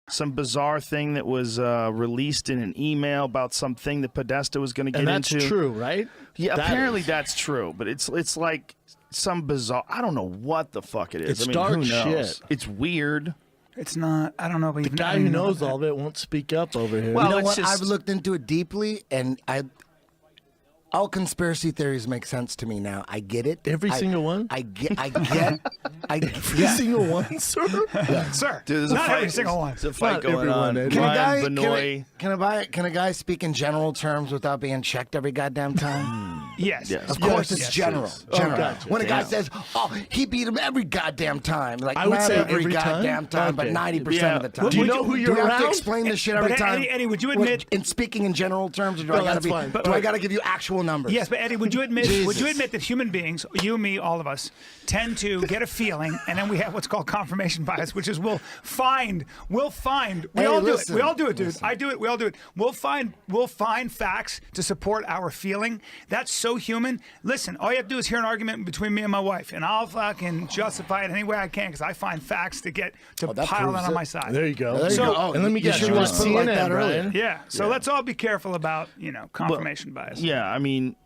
some bizarre thing that was released in an email about something that Podesta was going to get into. And that's true, right? Yeah, apparently that's true, but it's like some bizarre. I don't know what the fuck it is. It's I mean, dark who knows? shit. It's weird. It's not. I don't know. But The guy who knows all of it won't speak up over here. Well, You know it's what? just- I've looked into it deeply, and all conspiracy theories make sense to me now. I get it. Every single one? I get. Every single one, sir? Sir, Dude, there's a not fight. every single one. There's a fight Not going everyone, on. Eddie. Ryan Benoit. Can a guy speak in general terms without being checked every goddamn time? Yes. Yes. Of course, it's yes. general. Oh, General. gotcha. When a guy Damn. says, "Oh, he beat him every goddamn time," like I would not say every every time? goddamn time, but Okay. 90% of the time. Do you know who Do you're we have to around? explain this shit But every time? Eddie, would you admit- in speaking in general terms, or do No, I gotta that's be? fine. Do I got to give you actual numbers? Yes, but Eddie, would you admit Jesus. that human beings, you, me, all of us, tend to get a feeling, and then we have what's called confirmation bias, which is we'll find. We Hey, all do listen, it. We all do it, dude. listen. I do it. We all do it. We'll find facts to support our feeling. That's so human. Listen, all you have to do is hear an argument between me and my wife, and I'll fucking justify it any way I can because I find facts to get to that pile proves that on it. my side. There you go. There you So- go. Oh, and let me you guess, should you have watch just put it like CNN, that earlier. Brian? Yeah. So let's all be careful about confirmation bias. Yeah, I mean,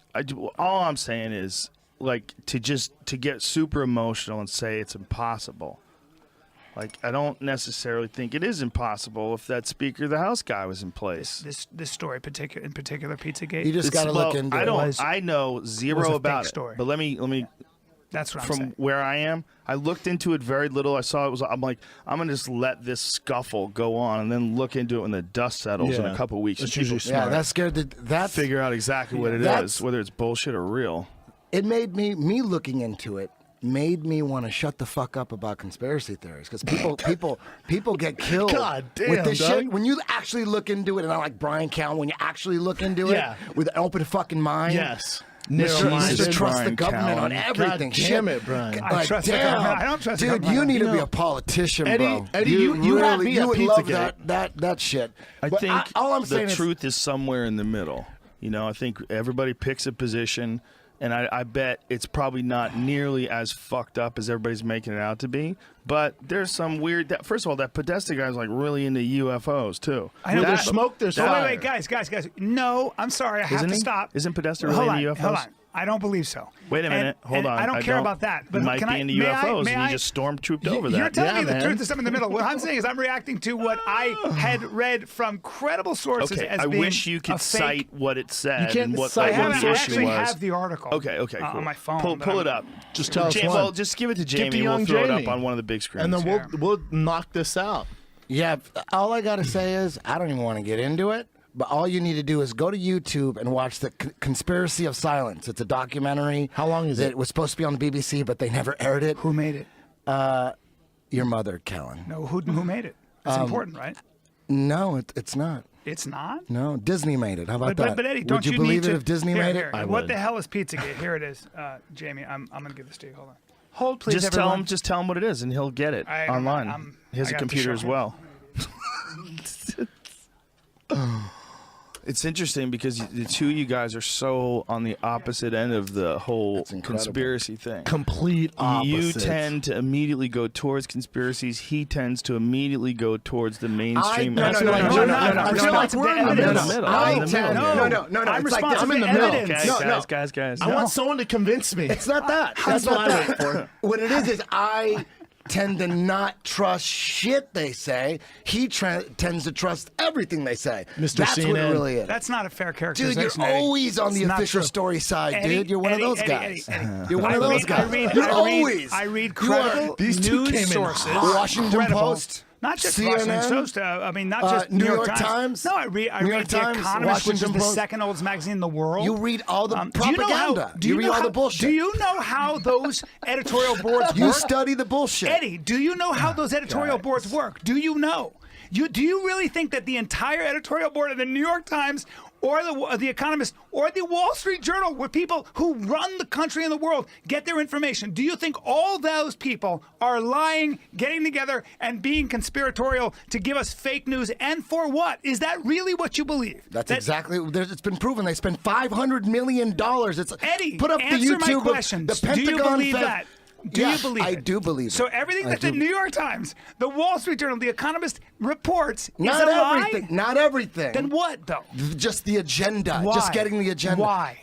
all I'm saying is like to get super emotional and say it's impossible. Like I don't necessarily think it is impossible if that Speaker of the House guy was in place. This story in particular, Pizzagate. You just got to look into I it. don't. I know was zero a about fake it. story. But let me. That's what I'm From saying. where I am, I looked into it very little. I saw it was. I'm like, I'm gonna just let this scuffle go on, and then look into it when the dust settles in Yeah. a couple of weeks. That's and people usually Yeah, smart. that's scared. That's figure out exactly what it That's- is, whether it's bullshit or real. it. Made me looking into it. Made me want to shut the fuck up about conspiracy theories because people get killed God damn, with this Doug. shit. When you actually look into it, and I like Brian Cowan, when you actually look into it Yeah. with an open fucking mind. Yes. Just Narrow-minded. trust the Brian government on Cowan. everything. God damn Shit. it, Brian. I trust the damn. government. I don't trust the Dude, government. you need You to be know, a politician, Eddie- bro. Eddie, you had me you at would love Pizzagate. that shit. I But think all I'm the saying truth is somewhere in the middle. You know, I think everybody picks a position, and I bet it's probably not nearly as fucked up as everybody's making it out to be. But there's some weird. First of all, that Podesta guy's like really into UFOs too. I know. There's smoke, there's Oh, fire. wait, guys. No, I'm sorry. I have Isn't to he? stop. Isn't Podesta Hold really on, into UFOs? Hold on. I don't believe so. Wait a minute. Hold on. I don't care about that. But he might can be I, into may UFOs, I, and he just stormtrooped over You're that. telling me the man. truth is something in the middle. What I'm saying is I'm reacting to what I had read from credible sources Okay, as I being wish you a could fake. cite what it said. You can't and what, cite I what one haven't the source issue actually was. have the article. Okay, cool. On my phone. Pull it up. Just tell us Jamie, one. well, just give it to Give Jamie. to We'll young throw it Jamie. up on one of the big screens. And then Yeah. we'll knock this out. Yeah, all I gotta say is I don't even want to get into it. But all you need to do is go to YouTube and watch the Conspiracy of Silence. It's a documentary. How long is it? It was supposed to be on the BBC, but they never aired it. Who made it? Your mother, Kellen. No, who made it? It's important, right? No, it's not. It's not. No, Disney made it. How about that? But Eddie, don't Would you need believe to? it if Disney Here, made here. it? I What would. the hell is Pizzagate? Here it is, Jamie. I'm gonna give this to you. Hold on. Hold, please. just everyone. tell him what it is, and he'll get it online. He has I a got to computer show as him. well. It's interesting because the two of you guys are so on the opposite end of the whole That's incredible. conspiracy thing. Complete You opposites. tend to immediately go towards conspiracies. He tends to immediately go towards the mainstream. No, I feel like we're in the middle. I'm in the middle. No. I'm It's like responsible I'm in for the middle. evidence. Guys. I want someone to convince me. It's not that. That's what I wait for. What it is I tend to not trust shit they say. He tends to trust everything they say. Mr. That's what it CNN. really is. That's not a fair Dude, characterization. you're Eddie. always on It's the not official true. story side, Eddie, dude. You're one Eddie, of those Eddie, guys. Eddie, Eddie. You're one of those guys. You're always. I read You are- credible These two came news in sources. hot. Washington credible, Post, Not just CNN, Washington Post. I mean, not just New York Times. No, I read New York The Times, Economist, which is Washington the Post. second oldest magazine in the world. You read all the Do you know how- propaganda. do You read know all how- the bullshit. Do you know how those editorial boards You work? study the bullshit. Eddie, do you know how those editorial boards work? Do you know? Do you really think that the entire editorial board of the New York Times or the Economist or the Wall Street Journal, where people who run the country and the world get their information, do you think all those people are lying, getting together, and being conspiratorial to give us fake news? And for what? Is that really what you believe? That's exactly. It's been proven. They spent $500 million. It's Eddie, put up the answer my YouTube. questions. The Pentagon. Do you believe that? Do you Yes, believe it? I do believe it. So everything I that the do. New York Times, the Wall Street Journal, the Economist reports Not is a everything. lie? Not everything. Then what, though? Just the agenda. Why? Just getting the agenda. Why?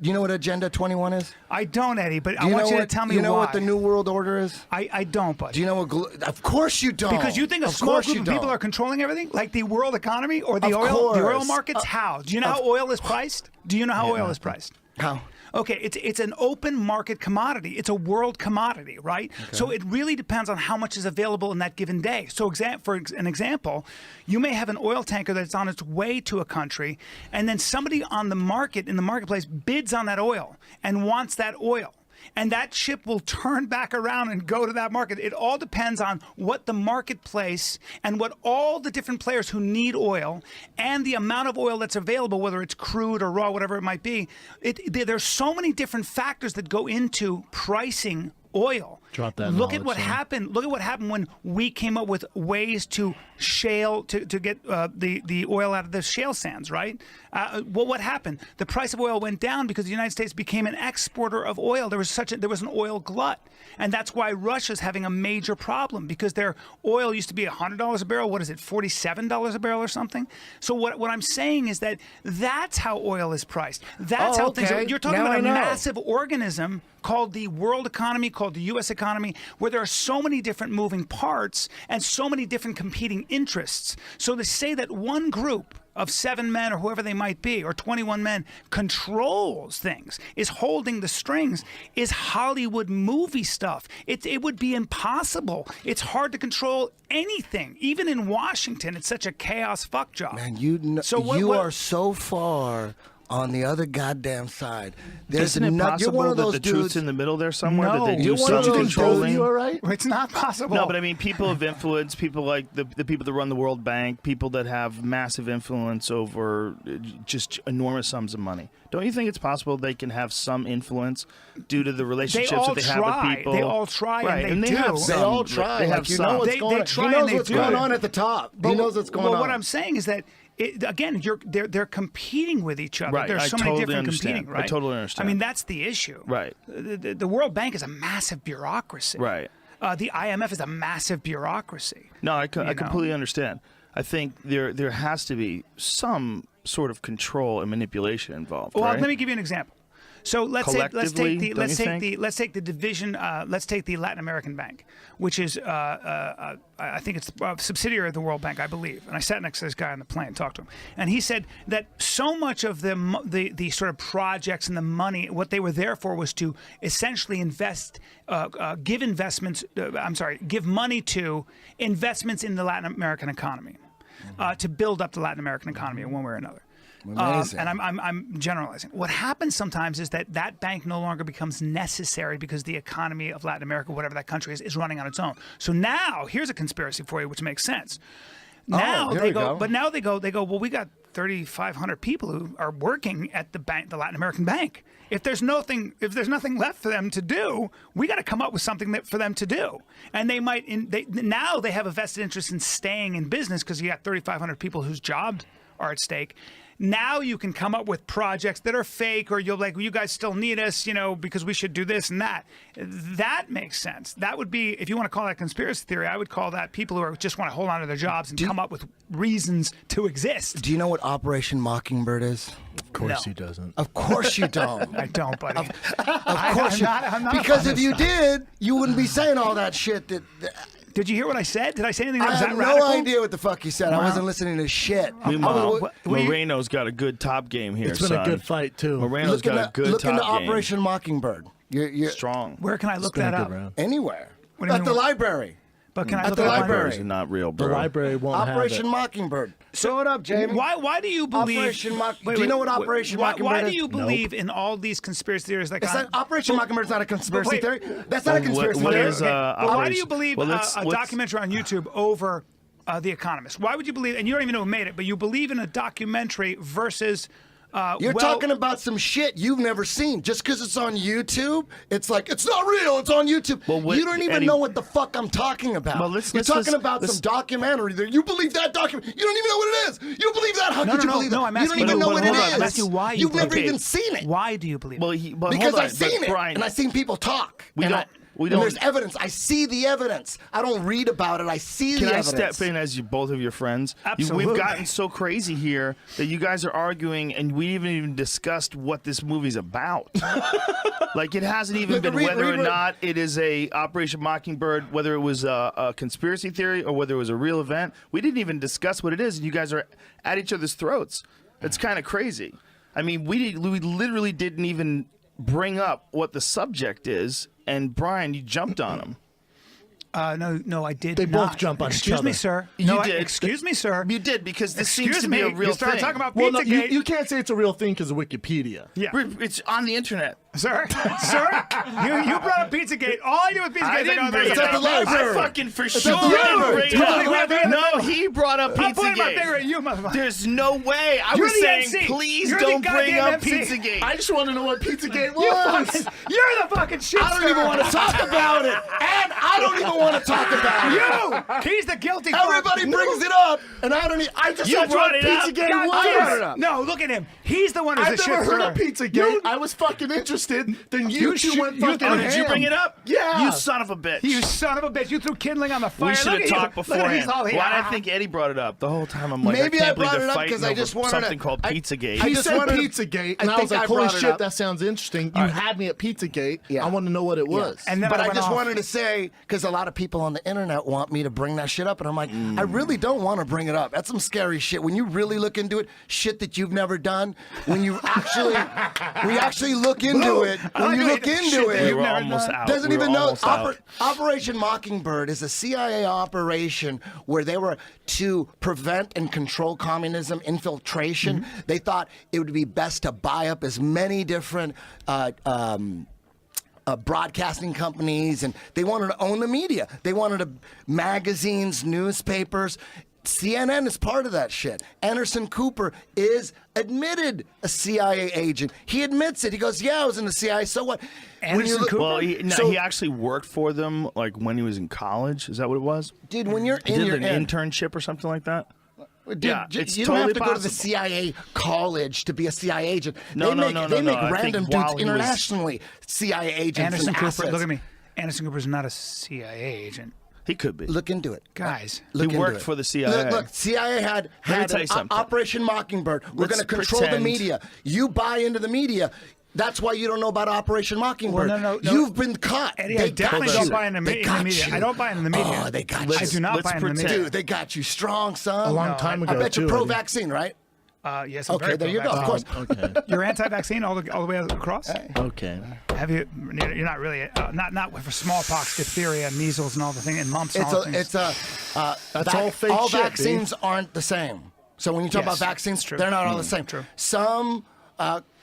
You know what Agenda 21 is? I don't, Eddie, but Do I you want know you to what- tell me You know why. what the New World Order is? I don't, but Do you know what? Of course you don't. because you think a Of small course group you of people don't. are controlling everything, like the world economy or the Of oil course. markets. How? Do you know how oil is priced? Do you know how oil is priced? How? Okay, it's an open market commodity. It's a world commodity, right? So it really depends on how much is available in that given day. So for an example, you may have an oil tanker that's on its way to a country, and then somebody on the market, in the marketplace, bids on that oil and wants that oil. And that ship will turn back around and go to that market. It all depends on what the marketplace and what all the different players who need oil and the amount of oil that's available, whether it's crude or raw, whatever it might be. There's so many different factors that go into pricing oil. Drop that Look at knowledge, what son. happened. Look at what happened when we came up with ways to shale to get the oil out of the shale sands. Right? Well, what happened? The price of oil went down because the United States became an exporter of oil. There was an oil glut, and that's why Russia's having a major problem because their oil used to be $100 a barrel. What is it? $47 a barrel or something. So what I'm saying is that's how oil is priced. That's how things are. okay. You're talking Now about I a know. massive organism called the world economy, called the U.S. economy, where there are so many different moving parts and so many different competing interests. So to say that one group of 7 men or whoever they might be, or 21 men, controls things, is holding the strings, is Hollywood movie stuff. It would be impossible. It's hard to control anything. Even in Washington, it's such a chaos fuck job. Man, you are so far on the other goddamn side. There's Isn't it you're one possible of that those the dudes. truth's in the middle there somewhere? No. That they You're do one of some those controlling? You all right? It's not possible. No, but I mean, people of influence, people like the people that run the World Bank, people that have massive influence over just enormous sums of money. Don't you think it's possible they can have some influence due to the relationships that they have with people? They all try, right? and they do. have They some, all try. They have Like, you know some. what's They going on. try He knows and they what's do going it. on at the top. He knows what's going on. Well, what I'm saying is that again, they're competing with each other. Right, There's I so many totally different understand. competing, right? I totally understand. I mean, that's the issue. Right. The World Bank is a massive bureaucracy. Right. The IMF is a massive bureaucracy. No, I know? completely understand. I think there has to be some sort of control and manipulation involved. Well, right? let me give you an example. So let's take Collectively, the don't you think? let's take the division. Let's take the Latin American Bank, which is I think it's a subsidiary of the World Bank, I believe. And I sat next to this guy on the plane, and talked to him, and he said that so much of the sort of projects and the money, what they were there for was to essentially give money to investments in the Latin American economy, to build up the Latin American economy in one way or another. Amazing. And I'm generalizing. What happens sometimes is that bank no longer becomes necessary because the economy of Latin America, whatever that country is running on its own. So now here's a conspiracy for you, which makes sense. Now here they we go, go. but now they go. Well, we got 3,500 people who are working at the bank, the Latin American Bank. If there's nothing left for them to do, we got to come up with something for them to do. And they might. Now they have a vested interest in staying in business because you got 3,500 people whose jobs are at stake. Now you can come up with projects that are fake, or you'll like, well, you guys still need us, because we should do this and that. That makes sense. That would be, if you want to call that conspiracy theory, I would call that people who just want to hold on to their jobs and come up with reasons to exist. Do you know what Operation Mockingbird is? Of course No. he doesn't. Of course you don't. I don't, buddy. Of course you. I'm not Because on if this you stuff. did, you wouldn't be saying all that shit. Did you hear what I said? Did I say anything that I was have that no radical? idea what the fuck you said. I Wow. wasn't listening to shit. Meanwhile, what- were you- Moreno's got a good top game here. It's been son. a good fight, too. Moreno's got a good look top into game. Operation Mockingbird. You're Strong. Where can I look Been a that good up? round. anywhere. What do you At mean the what- library. But can I At look the that up? library. Libraries are not real, The bro. library won't Operation have it. Mockingbird. Show it up, Jamie. Why do you believe? Operation Do you know what Operation why, Mockingbird Why is? do you believe in all these conspiracy theories? Like It's not, Operation Mockingbird's not a conspiracy wait. theory. That's not a conspiracy what theory. is, But why do Operation- you believe Well, let's- a let's- documentary on YouTube over The Economist? Why would you believe? And you don't even know who made it, but you believe in a documentary versus. You're talking about some shit you've never seen. Just because it's on YouTube, it's like, it's not real, it's on YouTube. Well, you don't even Eddie- know what the fuck I'm talking about. Well, You're talking about some documentary there. You believe that documentary. You don't even know what it is. You believe that? How No, could you no, believe no, that? I'm You asking don't even you- know what hold it on, is. I'm asking you why you You've never believe it. even seen it. Why do you believe it? But Because hold on, I've seen but it. Brian, And I've seen people talk. we And don't. We And don't. there's evidence. I see the evidence. I don't read about it. I see Can the I evidence. step in as both of your friends? Absolutely. We've gotten so crazy here that you guys are arguing, and we haven't even discussed what this movie's about. Like, it hasn't even been whether or not it is a Operation Mockingbird, whether it was a conspiracy theory or whether it was a real event. We didn't even discuss what it is, and you guys are at each other's throats. It's kind of crazy. I mean, we literally didn't even bring up what the subject is, and Brian, you jumped on him. No, I did They not. both jump on each Excuse me, other. sir. You no, did. Excuse me, sir. You did, because this seems Excuse to me. be a real you started thing. talking about Well, no, Pizzagate. you can't say it's a real thing because of Wikipedia. Yeah. It's on the internet. Sir, you brought up Pizzagate. All I do with Pizzagate I is I didn't go, bring there's it a up. the library. I fucking for at sure the library. didn't bring it Totally up. right. No, he brought up I'm pointing my finger Pizzagate. at you, motherfucker. There's no way. I You're was the saying, MC. please You're the don't bring goddamn up MC. Pizzagate. I just want to know what Pizzagate You're was. the fucking shit. I don't even want to talk about it. And I don't even want to talk about it. You! He's the guilty Everybody brings it up, and I don't. I just You said brought what it up. Pizzagate God, was. yes. No, look at him. He's the one who's I've a shit never heard of stirrer. Pizzagate. I was fucking interested. Then you two went fucking Oh, did you ham. bring it up? Yeah. You son of a bitch. You son of a bitch. You threw kindling on the fire. we should Look have at talked you. Look at beforehand. he's all here. Why did I think Eddie brought it up? The whole time I'm like, Maybe I I can't believe brought they're it up fighting 'cause I over just wanted something to- called I- Pizzagate. He just said wanted to- Pizzagate, I and I was think like, I holy brought it shit, up. that sounds interesting. You had me at Pizzagate. Yeah. I want to know what it was. And then But I went just off. wanted to say, because a lot of people on the internet want me to bring that shit up, and I'm like, I really don't want to bring it up. That's some scary shit. When you really look into it, shit that you've never done, when you actually look into it, when you look into We it, were almost out. doesn't We were even know. almost out. Operation Mockingbird is a CIA operation where they were to prevent and control communism infiltration. They thought it would be best to buy up as many different broadcasting companies, and they wanted to own the media. They wanted magazines, newspapers. CNN is part of that shit. Anderson Cooper is admitted a CIA agent. He admits it. He goes, "Yeah, I was in the CIA. So what?" Anderson Cooper? Well, he actually worked for them like when he was in college. Is that what it was? Dude, when you're He in did your an internship or something like that? Dude, Yeah, it's you don't have totally to go to the possible. CIA college to be a CIA agent. No, they no, make, no, they no, make no. I random think while dudes he was- internationally CIA agents Anderson and Cooper, assets. look at me. Anderson Cooper's not a CIA agent. He could be. Look into it. Guys. Look He into worked it. for the CIA. Look, CIA had tell you an something. Operation Mockingbird. We're Let's going to control the pretend- media. You buy into the media. That's why you don't know about Operation Mockingbird. Well, no. You've been caught. Eddie, they I definitely got don't you. buy in the They media. got I don't buy in the media. Oh, they got you. I do not let's buy in the media. Dude, they got you strong, son. a long time ago, I bet you're too, Eddie. pro-vaccine, right? Yes, I'm Okay, very there you go. pro-vaccine. Of course. Okay. You're anti-vaccine all the way across? Okay. Have you? You're not really. Not for smallpox, diphtheria, measles, and all the things, and mumps. And all the things. That's all fake all shit, vaccines aren't the same. So when you talk Yes, about vaccines, true. they're not all the same. True. Some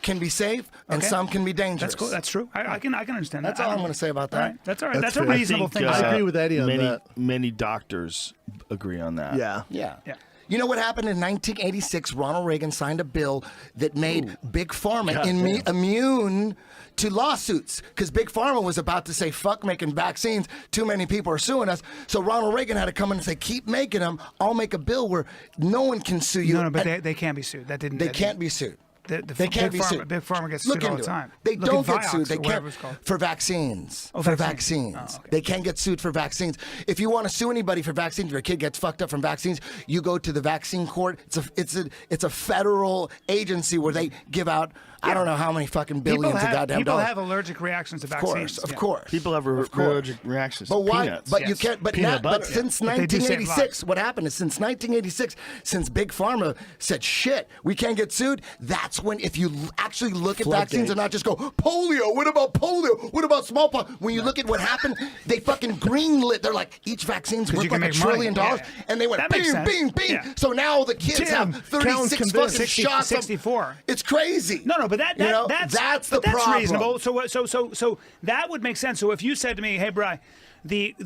can be safe and Okay. some can be dangerous. That's cool. That's true. I can understand That's that. all I'm going to say about All that. right. That's all right. That's That's, a fair. reasonable thing. I to say. agree with Eddie on that. Many doctors agree on that. Yeah. Yeah. Yeah. You know what happened in 1986? Ronald Reagan signed a bill that made Big Pharma God immune to lawsuits because Big Pharma was about to say, fuck making vaccines. Too many people are suing us. So Ronald Reagan had to come in and say, keep making them. I'll make a bill where no one can sue you. No, but And they can't be sued. That didn't. they that can't be sued. They Big can't be Pharma, sued. Big Pharma gets Look sued all into the it. time. They Look don't at get sued. Vioxx They or whatever can't it's called. for vaccines. Oh, for vaccines. vaccines. Oh, okay. They can't get sued for vaccines. If you want to sue anybody for vaccines, if your kid gets fucked up from vaccines, you go to the vaccine court. It's a federal agency where they give out I don't know how many fucking billions of goddamn people dollars. have allergic reactions to vaccines. Of course. People have allergic reactions But to why? peanuts. But you Yes. can't. But Peanut butter. since But they do save 1986, lives. what happened is since 1986, since Big Pharma said shit, we can't get sued. That's when, if you actually look at vaccines and not just go polio. What about polio? What about smallpox? When you look at what happened, they fucking greenlit. They're like each vaccine's 'Cause worth you can like $1 make money. trillion, Yeah. and they went That makes bing, sense. bing, bing. Yeah. So now the kids Tim, have 36 Cowan's fucking 60, shots. 64. It's crazy. No, but You know, that's the problem. reasonable. So that would make sense. So if you said to me, "Hey, Bri,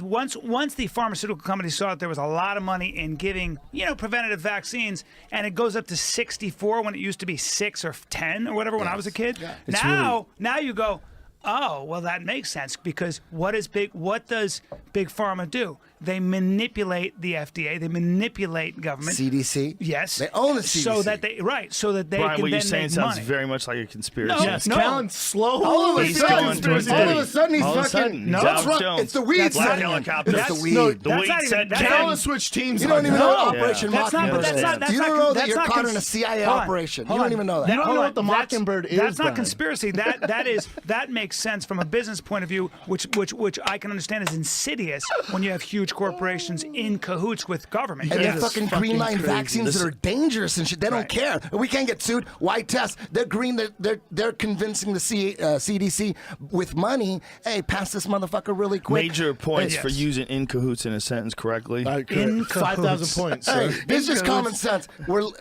once the pharmaceutical companies saw that there was a lot of money in giving, preventative vaccines, and it goes up to 64 when it used to be 6 or 10 or whatever when I was a kid. Now you go, oh, well, that makes sense because what does Big Pharma do? they manipulate the FDA, they manipulate government. CDC. Yes, They own the CDC. so that they Brian, can what you're then saying make sounds money. very much like a conspiracy. No, Yes, no. Callan slow. All of a He's sudden, going towards all of Diddy. a sudden, he's All of a fucking. sudden, he's What's Alex wrong? Jones. It's the weed Black side. helicopter. It's That's- the weed. No, The That's weed not even- said that's Callan not- switched teams. You don't on even that. know No. Operation That's not- Mockingbird. but that's not- that's you not don't con- know that that's you're not caught cons- in a CIA Hold on. operation. Hold You don't on. even know that. You don't Hold know on. what the That's- Mockingbird is, That's not then. conspiracy. That makes sense from a business point of view, which I can understand is insidious when you have huge corporations in cahoots with government. And Yeah. they're fucking fucking green line crazy. vaccines that are dangerous and shit. They don't Right. care. We can't get sued. Why test? They're green. They're convincing the CDC with money. Hey, pass this motherfucker really quick. Major points Yes. for using in cahoots in a sentence correctly. In 5,000 cahoots. points. Hey, Sir. it's just common sense.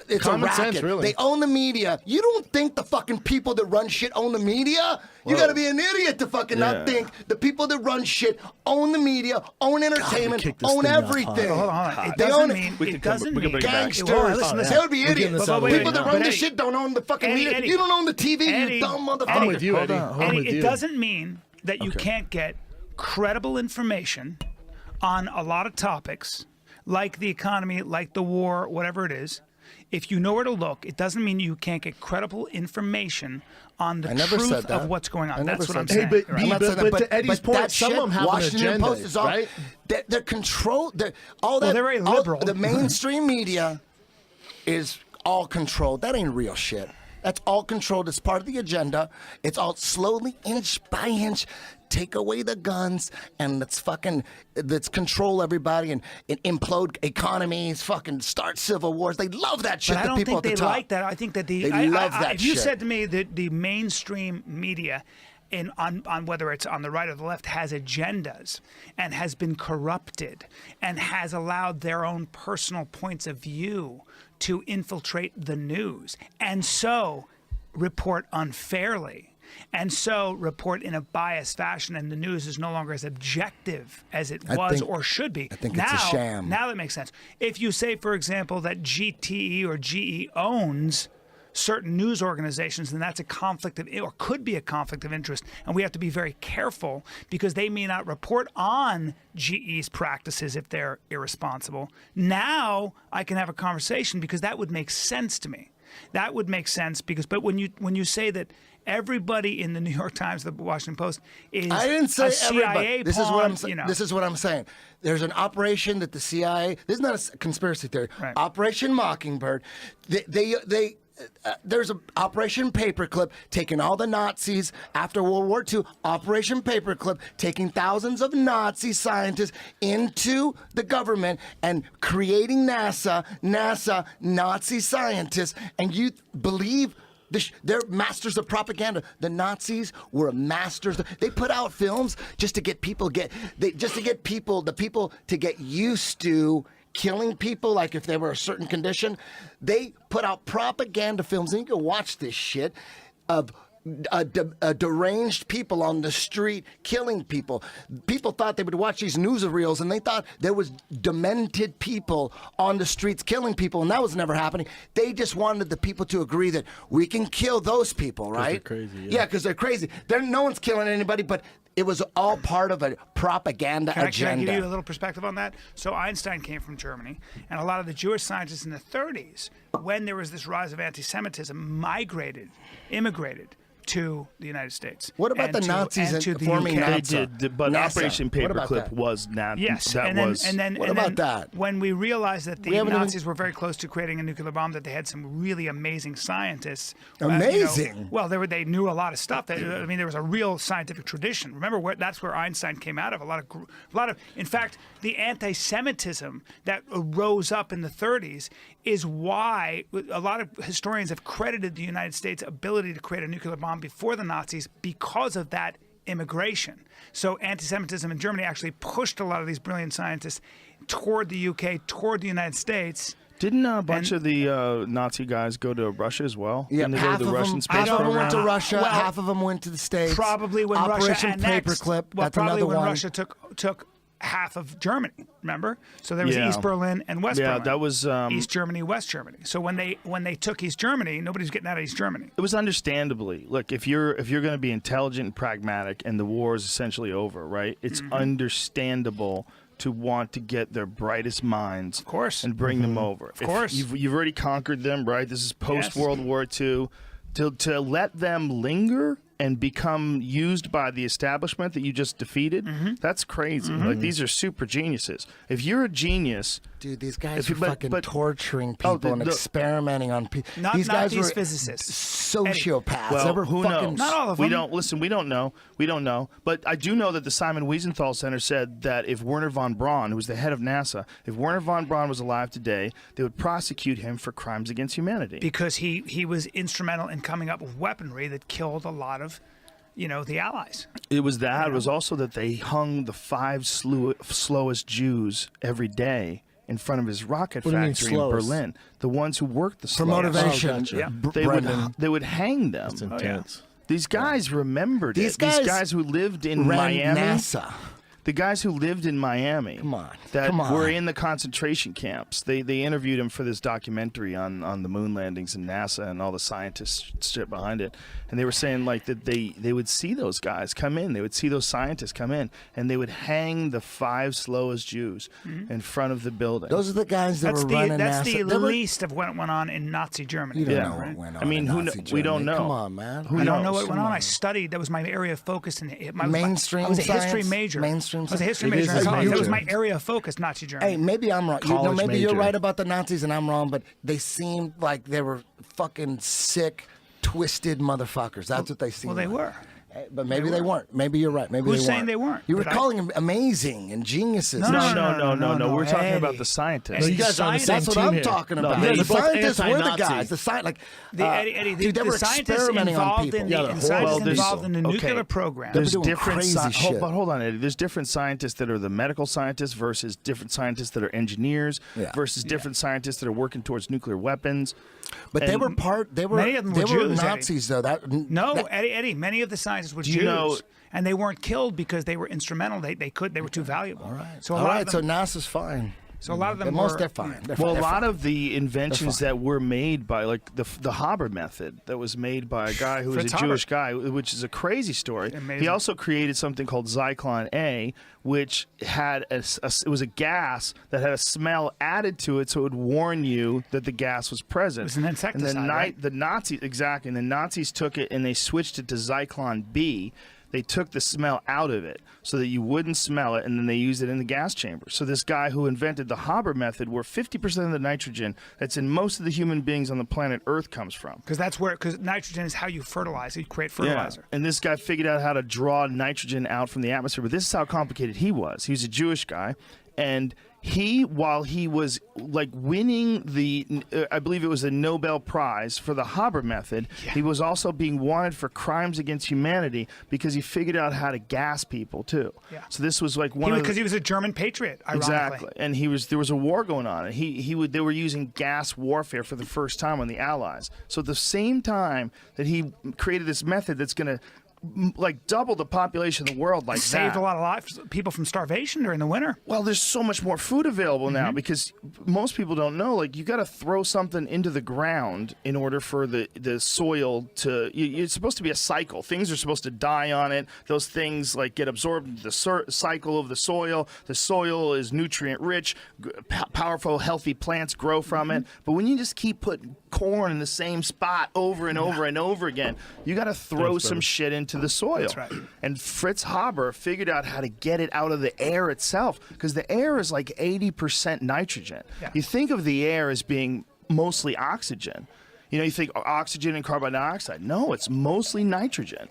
It's Common a racket. sense, really. They own the media. You don't think the fucking people that run shit own the media? You gotta be an idiot to fucking Yeah. not think the people that run shit own the media, own entertainment, kicked this own thing off everything. Hold on. It They doesn't own it. mean. We It can doesn't we can mean. bring it back. Gangsters. Hold on, listen, They would be We're getting idiots. this out of the People way that now. run But the Eddie- shit don't own the fucking media. Eddie- You don't own the TV, Eddie- you dumb motherfucker. I'm with you, Eddie. Hold I'm Eddie, with it you. doesn't mean that you can't get credible information on a lot of topics, like the economy, like the war, whatever it is. If you know where to look, it doesn't mean you can't get credible information on the I never truth said that. of what's going on. I never That's what said I'm that. saying. Hey, but right? I'm not saying that, But to Eddie's point, that some shit, of them have an Washington agenda, Post is all, right? They're controlled. All that. Well, they're very all- liberal. The mainstream media is all controlled. That ain't real shit. That's all controlled. It's part of the agenda. It's all slowly, inch by inch, take away the guns and let's control everybody and implode economies, fucking start civil wars. They love that shit. But I the don't people think at the they top. like that. I think that They love that if you shit. said to me that the mainstream media, on whether it's on the right or the left, has agendas and has been corrupted and has allowed their own personal points of view to infiltrate the news, and so report unfairly, and so report in a biased fashion, and the news is no longer as objective as it was think- or should be. I think now, it's a sham. Now that makes sense. If you say, for example, that GTE or GE owns certain news organizations, then that's a conflict of, or could be a conflict of interest, and we have to be very careful because they may not report on GE's practices if they're irresponsible. Now I can have a conversation because that would make sense to me. That would make sense because, but when you say that everybody in the New York Times, the Washington Post is I didn't say a CIA everybody. This is what I'm pawn, saying. you know. This is what I'm saying. There's an operation that the CIA. This is not a conspiracy theory. Right. Operation Mockingbird. There's an Operation Paperclip taking all the Nazis after World War II. Operation Paperclip taking thousands of Nazi scientists into the government and creating NASA, Nazi scientists. And you believe they're masters of propaganda. The Nazis were masters. They put out films just to get people the people to get used to killing people, like if they were a certain condition. They put out propaganda films, and you can watch this shit of deranged people on the street killing people. People thought they would watch these newsreels, and they thought there was demented people on the streets killing people, and that was never happening. They just wanted the people to agree that we can kill those people, right? they're crazy, yeah. Yeah, because they're crazy. No one's killing anybody, but it was all part of a propaganda Can I agenda. give you a little perspective on that? So Einstein came from Germany, and a lot of the Jewish scientists in the 30s, when there was this rise of anti-Semitism, immigrated to the United States. What about the Nazis and to the forming UK. They NASA? did, but NASA. Operation What about Paperclip that? was not. Yes, that and then, was. and then What and about then that? when we realized that the haven't even- Nazis were very close to creating a nuclear bomb, that they had some really amazing scientists. Amazing? Well, they knew a lot of stuff. I mean, there was a real scientific tradition. Remember, that's where Einstein came out of. A lot of. In fact, the anti-Semitism that rose up in the 30s is why a lot of historians have credited the United States' ability to create a nuclear bomb before the Nazis because of that immigration. So anti-Semitism in Germany actually pushed a lot of these brilliant scientists toward the UK, toward the United States. Didn't a bunch of the Nazi guys go to Russia as well? Yeah, Didn't they go half to the of Russian them, space half of them went to program? Russia. Well, half of them went to the States. Probably when Operation Russia annexed. Paperclip. Well, That's probably another when one. Russia took half of Germany. Remember? So there was Yeah. East Berlin and West Yeah, Berlin. that was. East Germany, West Germany. So when they took East Germany, nobody's getting out of East Germany. It was understandably. Look, if you're going to be intelligent and pragmatic, and the war is essentially over, right? It's understandable to want to get their brightest minds, Of course. and bring them over. Of course. You've already conquered them, right? This is post World War II. To let them linger and become used by the establishment that you just defeated, that's crazy. Like, these are super geniuses. If you're a genius, Dude, these guys If were you- fucking but- torturing people and experimenting on people. Not These guys these were physicists. sociopaths. well, They were who fucking knows? Not all of We them. don't listen. We don't know. We don't know. But I do know that the Simon Wiesenthal Center said that if Werner von Braun, who was the head of NASA, if Werner von Braun was alive today, they would prosecute him for crimes against humanity. Because he was instrumental in coming up with weaponry that killed a lot of, the Allies. It was that. It was also that they hung the 5 slowest Jews every day in front of his rocket What do you mean factory in slowest? Berlin. The ones who worked the for slowest. motivation. Oh, gotcha. Yeah. They would hang them. It's intense. These guys remembered These it. These guys guys who lived in Ran Miami. NASA. The guys who lived in Miami, Come on, that come on. were in the concentration camps. They interviewed him for this documentary on the moon landings and NASA and all the scientists shit behind it. And they were saying like that they would see those guys come in. They would see those scientists come in, and they would hang the 5 slowest Jews in front of the building. Those are the guys that That's were running that's NASA. the They were- least of what went on in Nazi Germany. You don't Yeah. know what went on. I mean, in who Nazi kn- we don't Germany. know. Come on, man. Who I don't know knows? what went Come on. on. I studied. That was my area of focus. Mainstream I was a history science? major. Mainstream I was a science? history It major is in a college. That was major. my area of focus, Nazi Germany. Hey, maybe I'm wrong. College Maybe major. you're right about the Nazis and I'm wrong, but they seemed like they were fucking sick, twisted motherfuckers. That's what they seemed well, they like. were. But maybe they weren't. Maybe you're right. Maybe Who's they saying weren't. they weren't? You were But calling them amazing and geniuses. No, no. We're talking Eddie. about the scientists. No, you guys are on the same That's what team I'm here. talking No, about. you guys the are both scientists were the anti-Nazi. guys. Eddie, dude, they the were scientists experimenting on involved people. in Yeah, the they're scientists horrible involved in the people. nuclear Okay. program. They're There's doing different crazy shit. hold on, Eddie. There's different scientists that are the medical scientists versus different scientists that are engineers Yeah. versus different scientists that are working towards nuclear weapons. But they And were part. They were. many of them they were were Jews, Eddie. Nazis, though. No, that- Eddie. Many of the scientists were you Jews, know- and they weren't killed because they were instrumental. They were too valuable. All right. So a All lot right. of So them. NASA's fine. So a lot of them They're were. fine. They're Well, fine. a lot They're of the inventions fine. that were made by, like the Haber method, that was made by a guy who was Fritz a Haber. Jewish guy, which is a crazy story. Amazing. He also created something called Zyklon A, which had it was a gas that had a smell added to it, so it would warn you that the gas was present. It was an insecticide, And right? the Nazis exactly, and the Nazis took it and they switched it to Zyklon B. They took the smell out of it so that you wouldn't smell it, and then they used it in the gas chamber. So this guy who invented the Haber method, where 50% of the nitrogen that's in most of the human beings on the planet Earth comes from. Because nitrogen is how you fertilize. You create fertilizer. And this guy figured out how to draw nitrogen out from the atmosphere. But this is how complicated he was. He was a Jewish guy, and while he was like winning I believe it was the Nobel Prize for the Haber method, he was also being wanted for crimes against humanity because he figured out how to gas people too. Yeah. So this was like one Because he was a German patriot. Ironically. Exactly, and there was a war going on, and they were using gas warfare for the first time on the Allies. So at the same time that he created this method that's going to like double the population of the world, like Saved that. a lot of lives, people from starvation during the winter. Well, there's so much more food available now because most people don't know. Like, you got to throw something into the ground in order for the soil to. It's supposed to be a cycle. Things are supposed to die on it. Those things like get absorbed into the cycle of the soil. The soil is nutrient rich. Powerful, healthy plants grow from it. But when you just keep putting corn in the same spot over and over and over again, you got to throw some shit into the soil. That's right. And Fritz Haber figured out how to get it out of the air itself, because the air is like 80% nitrogen. Yeah. You think of the air as being mostly oxygen. You think oxygen and carbon dioxide. No, it's mostly nitrogen.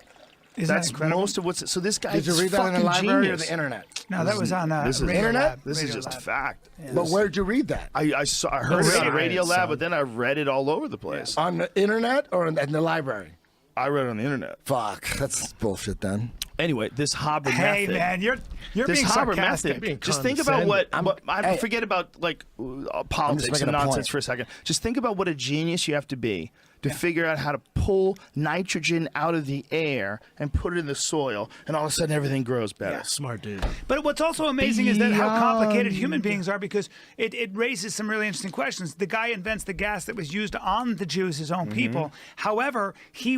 Isn't that That's incredible? most of what's. So this guy Did you is read that in fucking the library genius. or the internet? No, that was on This is Radio internet? Lab. This is Radio just Lab. fact. But where'd you read that? I heard it on Radio Science, Lab, son. but then I read it all over the place. On the internet or in the library? I read it on the internet. Fuck, that's bullshit then. Anyway, this Haber Hey method. man, you're This being Haber sarcastic. method. Being Just think about condescending. forget about like politics making and a nonsense point. for a second. Just think about what a genius you have to be to figure out how to pull nitrogen out of the air and put it in the soil, and all of a sudden everything grows better. Smart dude. But what's also amazing is that how complicated human beings are, because it raises some really interesting questions. The guy invents the gas that was used on the Jews, his own people. However, he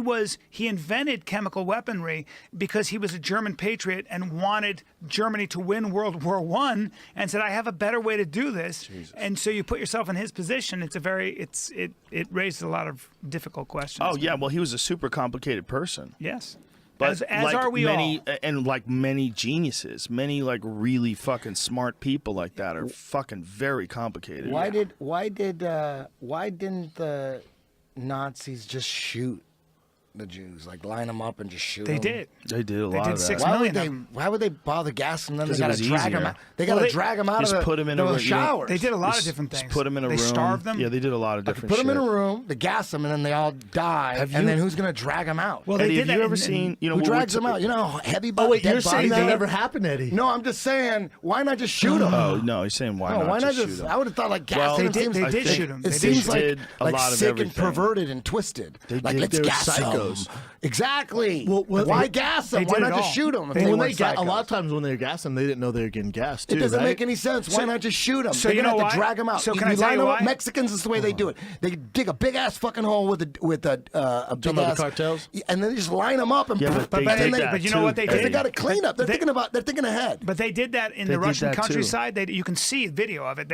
invented chemical weaponry because he was a German patriot and wanted Germany to win World War I, and said, I have a better way to do this. And so you put yourself in his position. It raises a lot of difficult questions. Oh yeah, well he was a super complicated person. Yes. But As like are we many, all. and like many geniuses, many like really fucking smart people like that are fucking very complicated. Why didn't the Nazis just shoot the Jews, like line them up and just shoot them? They did. They did a They lot did of that. 6 Why million would of they? them. Why would they bother gassing them? They 'Cause it got was to drag them easier. out. They got to drag them out just of put 'em in the a- showers. They did a lot of different things. Just put them in a They room. starved them. Yeah, they did a lot of different Put them shit. in a room, they gas them, and then they all die. Have and you- then who's gonna drag them out? Well, Eddie, they did have that you in- ever in- seen? You know, Who what we're drags them out? You know how heavy Oh wait, dead you're saying bodies that are? never happened, Eddie? No, I'm just saying, why not just shoot them? Oh no, he's saying why not? why not shoot just? them? I would have thought like Well, gassing. They did- seems they like- did shoot 'em. It They seems did. like Did a like lot of sick everything. and perverted and twisted. They Like did. let's They were gas psychos. them. Exactly. Well, why gas them? they Why did not it just all. shoot them? They- If they When weren't they a lot psychos? of times when they were gassing, they didn't know they were getting gassed too. It doesn't right? make any sense. Why not just shoot them? So They're you gonna know have to why? drag them out. So can I tell line you them up. why? Mexicans is the way they do it. They dig a big ass fucking hole with a big about the ass cartels? and then they just line them up and. Yeah, but they But did they- that but you know too. what they Because they did? got to clean up. They're They- thinking ahead. But they did that in They the did Russian that, too. countryside. You can see video of it.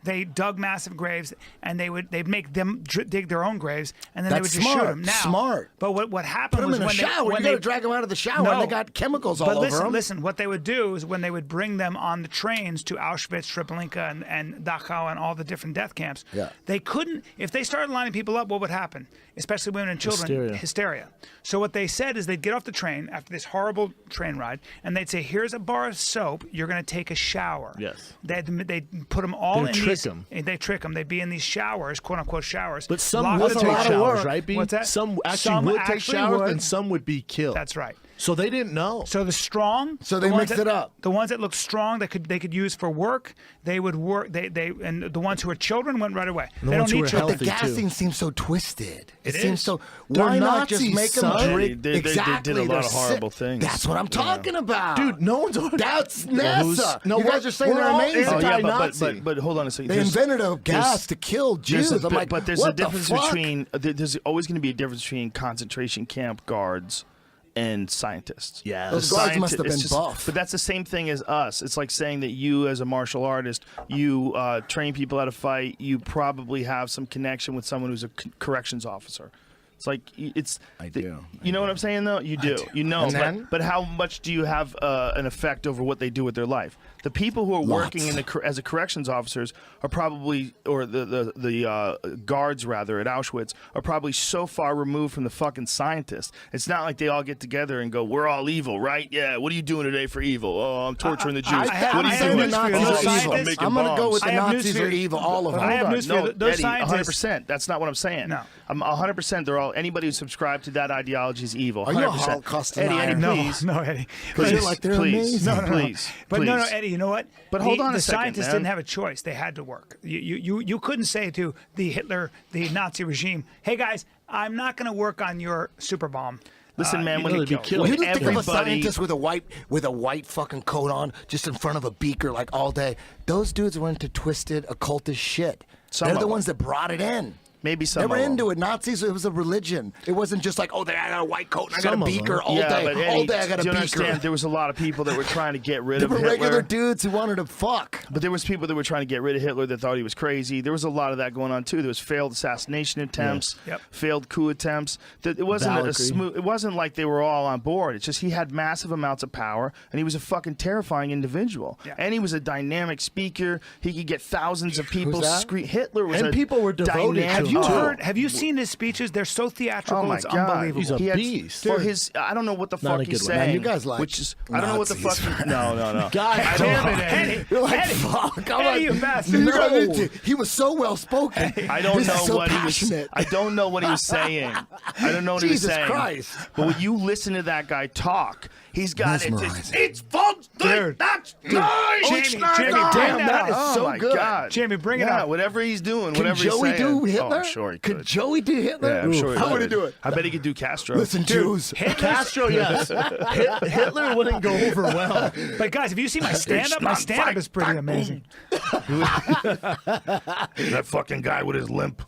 They dug massive graves, and they'd make them dig their own graves, and then they would That's just shoot smart. them. Now, Smart. But what happened Put them was in a when shower. they, when You got to they drag them out of the shower, and they got chemicals all but over listen, them. listen. What they would do is when they would bring them on the trains to Auschwitz, Treblinka, and Dachau, and all the different death camps. Yeah. They couldn't. If they started lining people up, what would happen? Especially women and children. Hysteria. So what they said is they'd get off the train after this horrible train ride, and they'd say, "Here's a bar of soap. You're going to take a shower." Yes. They'd put them all They in trick these. 'em. They trick them. They'd be in these showers, quote unquote showers. But some Lock would the take door. showers, right? B? What's that? Some actually Some would take actually showers, would. and some would be killed. That's right. So they didn't know. So the strong. So they the ones mixed it up. The ones that looked strong, they could use for work. They would work. And the ones who were children went right away. the They ones don't who need were children. The healthy, too. gassing seems so twisted. It seems is. so. They're Why not just Nazis, make them son. drink? They did a Exactly. lot They're of horrible sick. things. That's what I'm talking about, Dude, no one's. That's NASA. No, you guys are saying we're they're all amazing. Oh yeah, Anti-Nazi. but hold on a second. They There's- invented a gas to kill there's Jews. a- I'm like, but there's what a difference the fuck? between there's always going to be a difference between concentration camp guards and scientists. Yeah. Those The guards must have it's been just- buff. But that's the same thing as us. It's like saying that you, as a martial artist, you train people how to fight. You probably have some connection with someone who's a corrections officer. It's like it's. I do. You know what I'm saying, though? You do. You know. And then? But how much do you have an effect over what they do with their life? The people who are working in as a corrections officers are probably, or the guards rather at Auschwitz are probably so far removed from the fucking scientists. It's not like they all get together and go, "We're all evil, right? Yeah. What are you doing today for evil? Oh, I'm torturing the Jews. I have- what are I you have doing? news for you. Oh, Those evil. scientists- I'm making I'm going to go bombs." with the I have news Nazis for are you. evil, all of them. I have news for you. No, Those Eddie, scientists. 100%. That's not what I'm saying. No. I'm 100%. They're all anybody who subscribed to that ideology is evil. Are you a 100%. Holocaust Eddie, denier? Eddie, No, please. no, Eddie. Please, You're like, they're please, amazing. please, But no, please. Eddie. You know what? But hold on the a second, scientists man. didn't have a choice. They had to work. You couldn't say to the Nazi regime, "Hey guys, I'm not going to work on your super bomb." Listen, man, when they'd be killed. You just think of a everybody- scientist with a white fucking coat on, just in front of a beaker like all day. Those dudes were into twisted occultist shit. Some They're of the them. ones that brought it in. Maybe some They were of them. into it. Nazis, it was a religion. It wasn't just like, oh, I got a white coat and I got Some a of them. beaker all yeah, day. but Eddie, All day I got a do you beaker. understand? There was a lot of people that were trying to get rid They of were Hitler. regular dudes who wanted to fuck. But there was people that were trying to get rid of Hitler that thought he was crazy. There was a lot of that going on too. There was failed assassination attempts, Yep. failed coup attempts. It wasn't a Valkyrie. smooth. It wasn't like they were all on board. It's just he had massive amounts of power, and he was a fucking terrifying individual. Yeah. And he was a dynamic speaker. He could get thousands of people Who's that? scream. Hitler was And a people were devoted to dynamic- Have you Oh. heard? Have you seen his speeches? They're so theatrical. Oh my it's god, unbelievable. He's a He had- beast. For Dude. his, I don't know what the Not fuck a he's good one. saying. Man, you guys like which is, I don't know what the fuck. Nazis. No. God, Damn it, Eddie. You're like, Eddie. fuck. I'm Eddie, like, you bastard. No. He was so well spoken. I don't This know is so what passionate. he was. I don't know what he was saying. I don't know what he was Jesus saying. Christ. But when you listen to that guy talk, he's got Mesmerizing. it's false. Dude. That's Jamie, Damn, bring that is Oh so my good. God. Jamie, bring it Yeah, up. whatever he's doing, Can whatever Joey he's saying. do Hitler? Oh, I'm sure he could. Joey do Hitler? Yeah, I'm sure he How could. would he do it? I bet he could do Castro. Listen, Jews. Castro, yes. Hitler wouldn't go over well. But guys, if you see my stand-up, my stand-up is pretty amazing. That fucking guy with his limp.